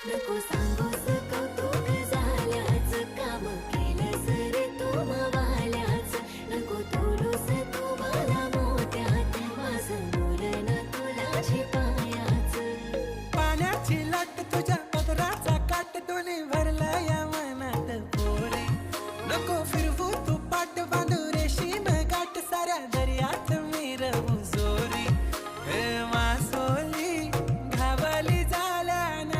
नको सांगूस कौतुक झाल्याच, काम केलंस रे तू मवाल्याच. नको तोडूस तू मला मोत्यात, माझं बोलणं तुला झिपायाच. पाण्याची लाट तुझ्या